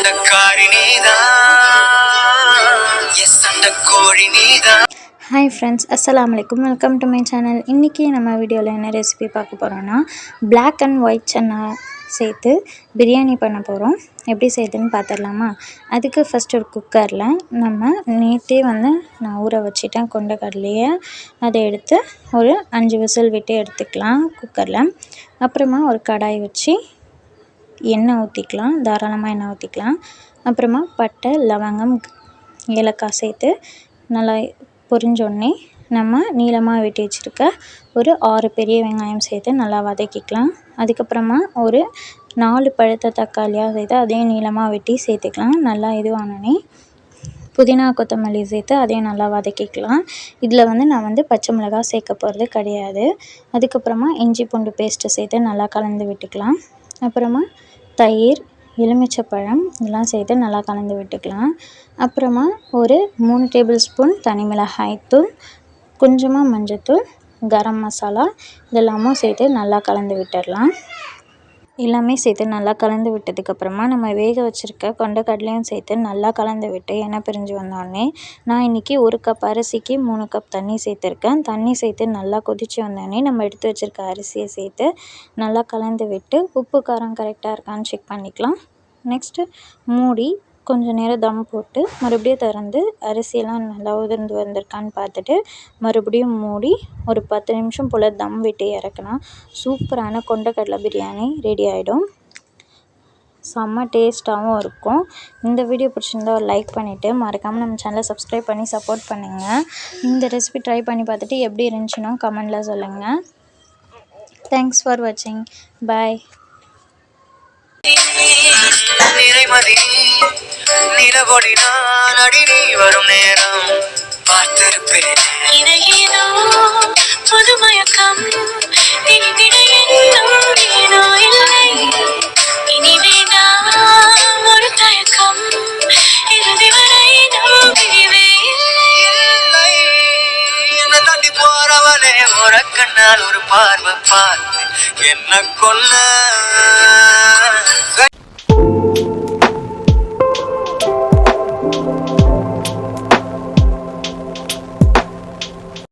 Hi friends, assalamu alaikum. Welcome to my channel. இன்னைக்கு நம்ம வீடியோல என்ன ரெசிபி பார்க்க போறோம்னா black and white சன்னா சேர்த்து பிரியாணி பண்ண போறோம். எப்படி செய்யுதுன்னு பார்த்தறலாமா? அதுக்கு ஃபர்ஸ்ட் ஒரு குக்கர்ல நம்ம நேத்தே நான் ஊற வச்சிட்டேன் கொண்டக்கடலையை. அதை எடுத்து ஒரு 5 விசில் விட்டு எடுத்துக்கலாம் குக்கர்ல. அப்புறமா ஒரு கடாய் வச்சு எண்ணெய் ஊற்றிக்கலாம், தாராளமாக எண்ணெய் ஊற்றிக்கலாம். அப்புறமா பட்டை, லவங்கம், ஏலக்காய் சேர்த்து நல்லா பொரிஞ்சோடனே நம்ம நீளமாக வெட்டி வச்சுருக்க ஒரு 6 பெரிய வெங்காயம் சேர்த்து நல்லா வதக்கிக்கலாம். அதுக்கப்புறமா ஒரு 4 பழுத்த தக்காளியாக சேர்த்து அதையும் நீளமாக வெட்டி சேர்த்துக்கலாம். நல்லா இதுவானோடனே புதினா கொத்தமல்லி சேர்த்து அதையும் நல்லா வதக்கிக்கலாம். இதில் நான் பச்சை மிளகாய் சேர்க்க போகிறது கிடையாது. அதுக்கப்புறமா இஞ்சி பூண்டு பேஸ்ட்டு சேர்த்து நல்லா கலந்து விட்டுக்கலாம். அப்புறமா தயிர், எலுமிச்சப்பழம் இதெல்லாம் சேர்த்து நல்லா கலந்து விட்டுக்கலாம். அப்புறமா ஒரு 3 டேபிள் ஸ்பூன் தனி மிளகாய் தூள், கொஞ்சமாக மஞ்சத்தூள், கரம் மசாலா இதெல்லாமும் சேர்த்து நல்லா கலந்து விட்டுடலாம். எல்லாமே சேர்த்து நல்லா கலந்து விட்டதுக்கப்புறமா நம்ம வேக வச்சுருக்க கொண்டக்கடலையும் சேர்த்து நல்லா கலந்து விட்டு எண்ணெய் பிரிஞ்சு வந்தோடனே நான் இன்றைக்கி 1 கப் அரிசிக்கு 3 கப் தண்ணி சேர்த்துருக்கேன். தண்ணி சேர்த்து நல்லா கொதித்து வந்தோடனே நம்ம எடுத்து வச்சுருக்க அரிசியை சேர்த்து நல்லா கலந்து விட்டு உப்பு காரம் கரெக்டாக இருக்கான்னு செக் பண்ணிக்கலாம். நெக்ஸ்ட்டு மூடி கொஞ்சம் நேரம் தம் போட்டு மறுபடியும் திறந்து அரிசியெல்லாம் நல்லா உதிர்ந்து வந்திருக்கான்னு பார்த்துட்டு மறுபடியும் மூடி ஒரு 10 நிமிஷம் போல் தம் விட்டு இறக்குனா சூப்பரான கொண்டக்கடலை பிரியாணி ரெடி ஆகிடும். செம்ம டேஸ்ட்டாகவும் இருக்கும். இந்த வீடியோ பிடிச்சிருந்தா ஒரு லைக் பண்ணிவிட்டு மறக்காமல் நம்ம சேனலை சப்ஸ்கிரைப் பண்ணி சப்போர்ட் பண்ணுங்கள். இந்த ரெசிபி ட்ரை பண்ணி பார்த்துட்டு எப்படி இருந்துச்சுன்னா கமெண்டில் சொல்லுங்கள். தேங்க்ஸ் ஃபார் வாட்சிங். பாய். நிறைமதி நிலவொளி நான் அடி நீ வரும் நேரம் பார்த்திருப்பேன். இணையோ புதுமயக்கம் ஏனோ இல்லை, இனி வேண்டாம் ஒரு தயக்கம், இறுதி வரை நம்பிவே இல்லை. என்னை தாண்டி போறவனே ஒரு கண்ணால் ஒரு பார்வை பார்த்து என்ன கொல்ல